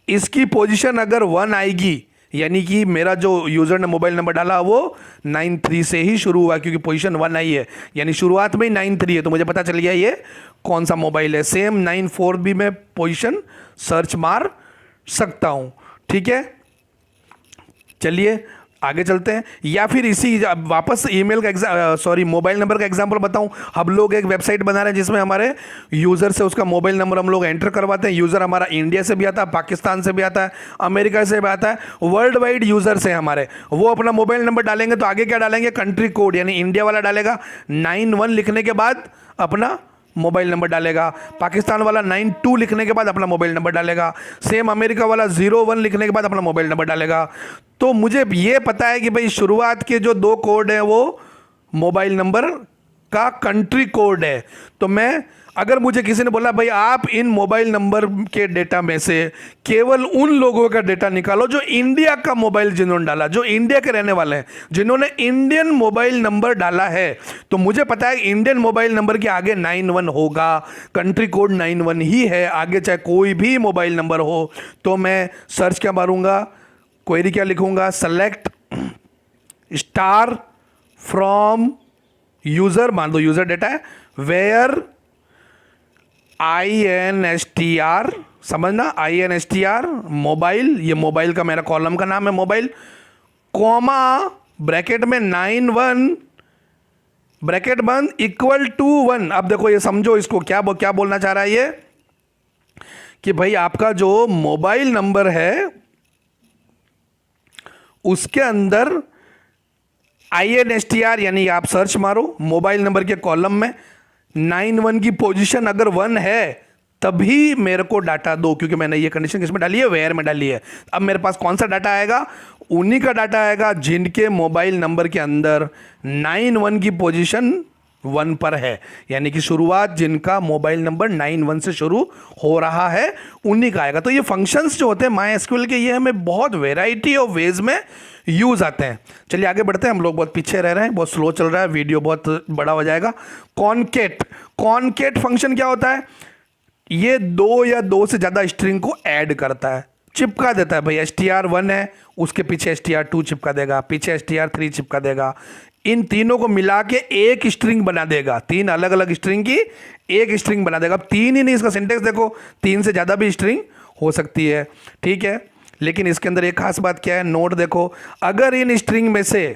इसकी पोजीशन अगर 1 आएगी यानी कि मेरा जो यूज़र ने मोबाइल नंबर डाला वो 93 से ही शुरू हुआ, क्योंकि पोजीशन 1 आई है यानी शुरुआत में ही 93 है, तो मुझे पता चल गया ये कौन सा मोबाइल है। सेम 94 भी मैं पोजीशन सर्च मार सकता हूं, ठीक है। चलिए आगे चलते हैं, या फिर इसी वापस ईमेल का मोबाइल नंबर का एग्जांपल बताऊं। हम लोग एक वेबसाइट बना रहे हैं जिसमें हमारे यूज़र से उसका मोबाइल नंबर हम लोग एंटर करवाते हैं। यूज़र हमारा इंडिया से भी आता है, पाकिस्तान से भी आता है, अमेरिका से भी आता है, वर्ल्ड वाइड यूज़र्स हैं हमारे। वो अपना मोबाइल नंबर डालेंगे तो आगे क्या डालेंगे, कंट्री कोड, यानी इंडिया वाला डालेगा 91 लिखने के बाद अपना मोबाइल नंबर डालेगा, पाकिस्तान वाला 92 लिखने के बाद अपना मोबाइल नंबर डालेगा, सेम अमेरिका वाला 01 लिखने के बाद अपना मोबाइल नंबर डालेगा। तो मुझे ये पता है कि भाई शुरुआत के जो 2 कोड हैं वो मोबाइल नंबर का कंट्री कोड है। तो मैं, अगर मुझे किसी ने बोला भाई आप इन मोबाइल नंबर के डेटा में से केवल उन लोगों का डेटा निकालो जो इंडिया का मोबाइल जिन्होंने डाला, जो इंडिया के रहने वाले हैं, जिन्होंने इंडियन मोबाइल नंबर डाला है, तो मुझे पता है इंडियन मोबाइल नंबर के आगे 91 होगा, कंट्री कोड 91 ही है, आगे चाहे कोई भी मोबाइल नंबर हो। तो मैं सर्च क्या मारूंगा, क्वेरी क्या लिखूंगा, सेलेक्ट स्टार फ्रॉम यूजर, मान लो यूजर डेटा है, वेयर INSTR, समझना INSTR मोबाइल, ये मोबाइल का मेरा कॉलम का नाम है मोबाइल, कॉमा ब्रैकेट में 91 ब्रैकेट बंद इक्वल टू 1। अब देखो ये समझो इसको क्या बोलना चाह रहा है ये, कि भाई आपका जो मोबाइल नंबर है उसके अंदर INSTR यानी आप सर्च मारो मोबाइल नंबर के कॉलम में 91 की पोजीशन अगर 1 है तभी मेरे को डाटा दो, क्योंकि मैंने ये कंडीशन किसमें डाली है, वेयर में डाली है। अब मेरे पास कौन सा डाटा आएगा, उन्हीं का डाटा आएगा जिनके मोबाइल नंबर के अंदर 91 की पोजीशन 1 पर है, यानी कि शुरुआत जिनका मोबाइल नंबर 91 से शुरू हो रहा है उन्हीं का आएगा। तो ये फंक्शंस जो होते हैं MySQL के, ये हमें बहुत वेराइटी ऑफ वेज में यूज आते हैं। चलिए आगे बढ़ते हैं, हम लोग बहुत पीछे रह रहे हैं, बहुत स्लो चल रहा है, वीडियो बहुत बड़ा हो जाएगा। कॉनकेट फंक्शन क्या होता है, ये 2 या 2 से ज्यादा स्ट्रिंग को ऐड करता है, चिपका देता है। भाई STR1 है उसके पीछे STR2 चिपका देगा, पीछे STR3 चिपका देगा, इन तीनों को मिला के एक स्ट्रिंग बना देगा, 3 अलग अलग स्ट्रिंग की एक स्ट्रिंग बना देगा। अब 3 ही नहीं, इसका सिंटेक्स देखो, 3 से ज्यादा भी स्ट्रिंग हो सकती है, ठीक है। लेकिन इसके अंदर एक खास बात क्या है, नोट देखो, अगर इन स्ट्रिंग में से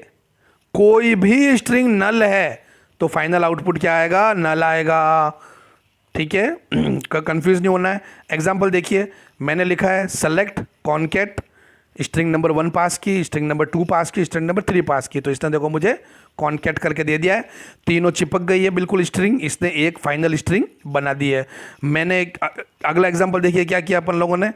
कोई भी स्ट्रिंग नल है तो फाइनल आउटपुट क्या आएगा, नल आएगा, ठीक है। कंफ्यूज नहीं होना है। एग्जांपल देखिए, मैंने लिखा है सेलेक्ट कॉनकेट, स्ट्रिंग नंबर 1 पास की, स्ट्रिंग नंबर 2 पास की, स्ट्रिंग नंबर 3 पास की, तो इसने देखो मुझे कॉनकेट करके दे दिया है, तीनों चिपक गई है बिल्कुल स्ट्रिंग, इसने एक फाइनल स्ट्रिंग बना दी है। मैंने अगला एग्जांपल देखिए क्या किया अपन लोगों ने,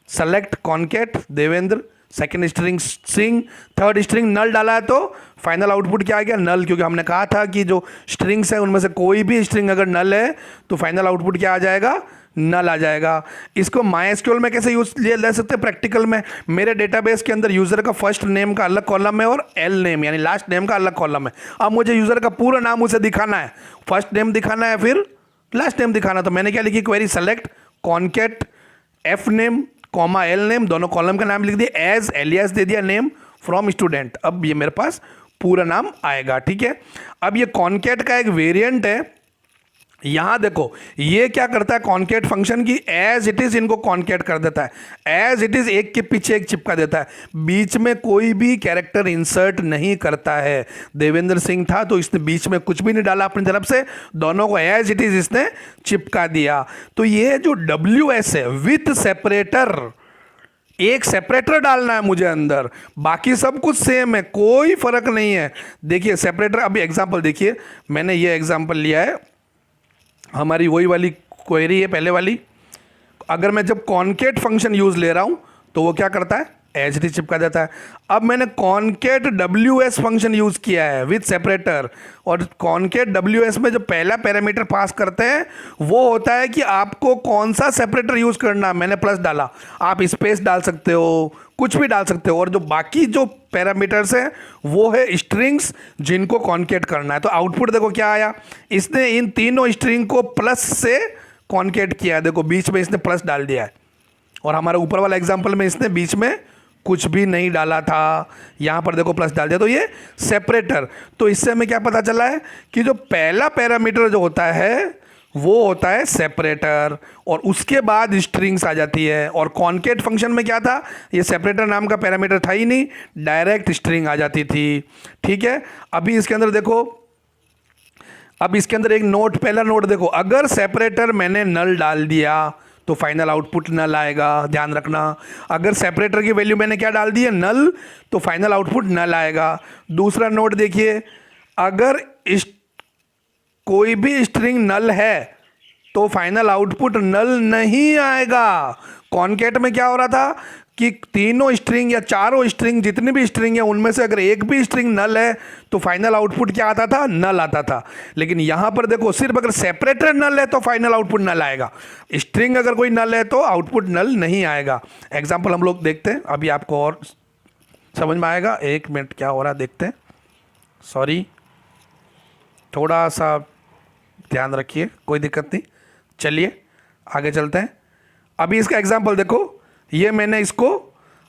select concat Devendra, second string Singh, third string null डाला है, तो फाइनल आउटपुट क्या आ गया, नल, क्योंकि हमने कहा था कि जो स्ट्रिंग्स है उनमें से कोई भी स्ट्रिंग अगर नल है तो फाइनल आउटपुट क्या आ जाएगा, नल आ जाएगा। इसको MySQL में कैसे यूज ले सकते हैं प्रैक्टिकल में, मेरे डेटाबेस के अंदर यूजर का फर्स्ट नेम का अलग कॉलम है और एल नेम यानी लास्ट नेम का अलग कॉलम है। अब मुझे यूजर का पूरा नाम उसे दिखाना है, फर्स्ट नेम दिखाना है फिर लास्ट नेम दिखाना, तो मैंने क्या लिखी, query select concat F name comma L name, दोनों कॉलम का नाम लिख दिया, एज एलियास दे दिया, नेम फ्रॉम स्टूडेंट। अब ये मेरे पास पूरा नाम आएगा, ठीक है। अब ये कॉन्केट का एक वेरिएंट है, यहां देखो ये क्या करता है कॉन्केट फंक्शन की, एज इट इज इनको कॉन्केट कर देता है, एज इट इज एक के पीछे एक चिपका देता है, बीच में कोई भी कैरेक्टर इंसर्ट नहीं करता है। देवेंद्र सिंह था तो इसने बीच में कुछ भी नहीं डाला अपनी तरफ से, दोनों को एज इट इज इसने चिपका दिया। तो ये जो WS है विथ सेपरेटर, एक सेपरेटर डालना है मुझे अंदर, बाकी सब कुछ सेम है, कोई फर्क नहीं है। देखिए सेपरेटर, अभी एग्जांपल देखिए, मैंने ये एग्जांपल लिया है, हमारी वही वाली क्वेरी है पहले वाली। अगर मैं जब कॉन्केट फंक्शन यूज ले रहा हूं तो वो क्या करता है, एज इट इज चिपका देता है। अब मैंने कॉन्केट WS फंक्शन यूज किया है विथ सेपरेटर, और कॉन्केट WS में जो पहला पैरामीटर पास करते हैं वो होता है कि आपको कौन सा सेपरेटर यूज करना। मैंने प्लस डाला, आप स्पेस डाल सकते हो, कुछ भी डाल सकते हो, और जो बाकी जो पैरामीटर्स हैं वो है स्ट्रिंग्स जिनको कॉन्केट करना है। तो आउटपुट देखो क्या आया, इसने इन तीनों स्ट्रिंग को प्लस से कॉन्केट किया है, देखो बीच में इसने प्लस डाल दिया है, और हमारे ऊपर वाला एग्जांपल में इसने बीच में कुछ भी नहीं डाला था, यहाँ पर देखो प्लस डाल दिया, तो ये सेपरेटर। तो इससे हमें क्या पता चला है कि जो पहला पैरामीटर जो होता है वो होता है सेपरेटर, और उसके बाद स्ट्रिंग्स आ जाती है। और कॉन्केट फंक्शन में क्या था, ये सेपरेटर नाम का पैरामीटर था ही नहीं, डायरेक्ट स्ट्रिंग आ जाती थी, ठीक है। अभी इसके अंदर देखो, अब इसके अंदर एक नोट, पहला नोट देखो, अगर सेपरेटर मैंने नल डाल दिया तो फाइनल आउटपुट नल आएगा, ध्यान रखना। अगर सेपरेटर की वैल्यू मैंने क्या डाल दी है, नल, तो फाइनल आउटपुट नल आएगा। दूसरा नोट देखिए, अगर कोई भी स्ट्रिंग नल है तो फाइनल आउटपुट नल नहीं आएगा। कॉन्केट में क्या हो रहा था कि तीनों स्ट्रिंग या चारों स्ट्रिंग, जितनी भी स्ट्रिंग है उनमें से अगर एक भी स्ट्रिंग नल है तो फाइनल आउटपुट क्या आता था, नल आता था। लेकिन यहां पर देखो सिर्फ अगर सेपरेटर नल है तो फाइनल आउटपुट नल आएगा, स्ट्रिंग अगर कोई नल है तो आउटपुट नल नहीं आएगा। एग्जाम्पल हम लोग देखते हैं, अभी आपको और समझ में आएगा। एक मिनट क्या हो रहा है देखते हैं, सॉरी, थोड़ा सा ध्यान रखिए, कोई दिक्कत नहीं, चलिए आगे चलते हैं। अभी इसका एग्जाम्पल देखो, ये मैंने इसको,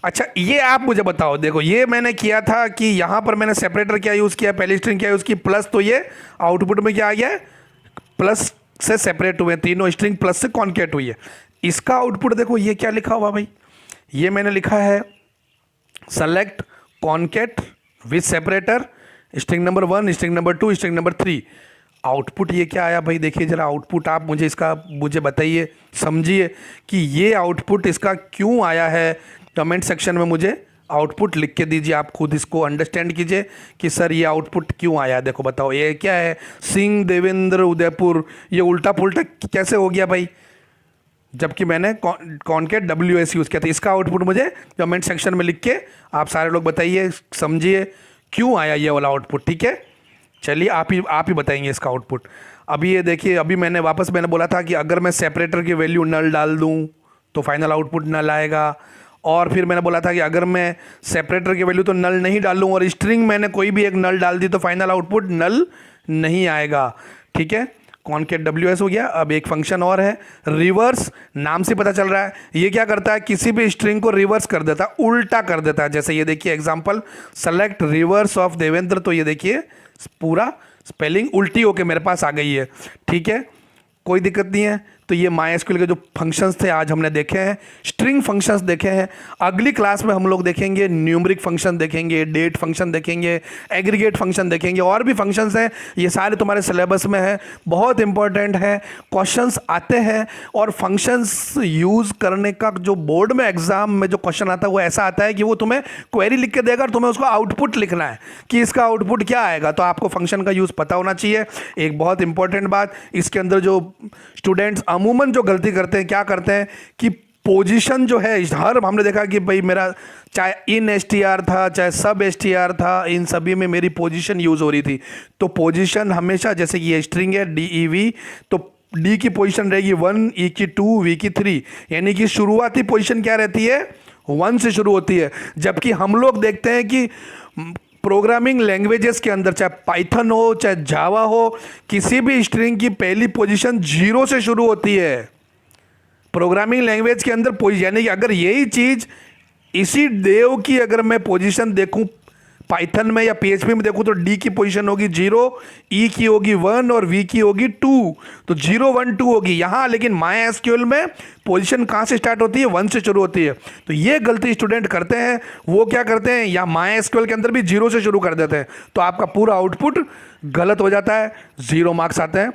अच्छा ये आप मुझे बताओ, देखो ये मैंने किया था कि यहाँ पर मैंने सेपरेटर क्या यूज़ किया, पहली स्ट्रिंग क्या यूज़ की, प्लस, तो ये आउटपुट में क्या आ गया है, प्लस से सेपरेट हुए, तीनों स्ट्रिंग प्लस से कॉन्केट हुई है। इसका आउटपुट देखो ये क्या लिखा हुआ भाई, ये मैंने लिखा है select concat with separator string number 1, string number 2, string number 3। Output ये क्या आया भाई, देखिए जरा आउटपुट आप मुझे इसका मुझे बताइए, समझिए कि ये आउटपुट इसका क्यों आया है। कमेंट सेक्शन में मुझे आउटपुट लिख के दीजिए, आप खुद इसको अंडरस्टैंड कीजिए कि सर ये आउटपुट क्यों आया। देखो बताओ ये क्या है, सिंह देवेंद्र उदयपुर, ये उल्टा पुल्टा कैसे हो गया भाई, जबकि मैंने कॉन्केट WS यूज़ किया था। इसका आउटपुट मुझे कमेंट सेक्शन में लिख के आप सारे लोग बताइए, समझिए क्यों आया ये वाला आउटपुट, ठीक है। चलिए आप ही बताएंगे इसका आउटपुट। अभी ये देखिए, अभी मैंने बोला था कि अगर मैं सेपरेटर की वैल्यू नल डाल दूं तो फाइनल आउटपुट नल आएगा, और फिर मैंने बोला था कि अगर मैं सेपरेटर की वैल्यू तो नल नहीं डालूं और स्ट्रिंग मैंने कोई भी एक नल डाल दी तो फाइनल आउटपुट नल नहीं आएगा, ठीक है। कॉन्केट WS हो गया। अब एक फंक्शन और है रिवर्स, नाम से पता चल रहा है ये क्या करता है, किसी भी स्ट्रिंग को रिवर्स कर देता है, उल्टा कर देता है। जैसे ये देखिए example, select reverse of Devendra, तो ये देखिए पूरा स्पेलिंग उल्टी होके मेरे पास आ गई है, ठीक है, कोई दिक्कत नहीं है। तो ये MySQL के जो फंक्शंस थे आज हमने देखे हैं, स्ट्रिंग फंक्शंस देखे हैं। अगली क्लास में हम लोग देखेंगे न्यूमरिक फंक्शन देखेंगे, डेट फंक्शन देखेंगे, एग्रीगेट फंक्शन देखेंगे, और भी फंक्शंस हैं, ये सारे तुम्हारे सिलेबस में है, बहुत इंपॉर्टेंट है, क्वेश्चंस आते हैं। और फंक्शंस यूज़ करने का जो बोर्ड में एग्जाम में जो क्वेश्चन आता है वो ऐसा आता है कि वो तुम्हें क्वेरी लिख के देगा और तुम्हें उसका आउटपुट लिखना है कि इसका आउटपुट क्या आएगा। तो आपको फंक्शन का यूज़ पता होना चाहिए। एक बहुत इंपॉर्टेंट बात, इसके अंदर जो स्टूडेंट्स अमूमन जो गलती करते हैं, क्या करते हैं कि पोजीशन जो है, हर हमने देखा कि भाई मेरा चाहे इन str था चाहे सब str था, इन सभी में मेरी पोजीशन यूज़ हो रही थी। तो पोजीशन हमेशा, जैसे कि ये स्ट्रिंग है DEV, तो D की पोजीशन रहेगी 1, E की 2, V की 3, यानी कि शुरुआती पोजीशन क्या रहती है, 1 से शुरू होती है। जबकि हम लोग देखते हैं कि प्रोग्रामिंग लैंग्वेजेस के अंदर, चाहे पाइथन हो चाहे जावा हो, किसी भी स्ट्रिंग की पहली पोजीशन 0 से शुरू होती है। प्रोग्रामिंग लैंग्वेज के अंदर पोजीशन, यानी कि अगर यही चीज इसी देव की अगर मैं पोजीशन देखूं पाइथन में या पीएचपी में देखूं तो डी की पोजीशन होगी 0, ई की होगी 1 और वी की होगी 2, तो 0 1 2 होगी यहां। लेकिन माई एसक्यूएल में पोजीशन कहां से स्टार्ट होती है, 1 से शुरू होती है। तो ये गलती स्टूडेंट करते हैं, वो क्या करते हैं, या माई एसक्यूएल के अंदर भी 0 से शुरू कर देते हैं, तो आपका पूरा आउटपुट गलत हो जाता है, 0 मार्क्स आते हैं।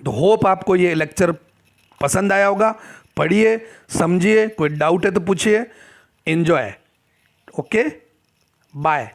तो होप आपको ये लेक्चर पसंद आया होगा। पढ़िए, समझिए, कोई डाउट है तो पूछिए। एंजॉय। Okay, bye.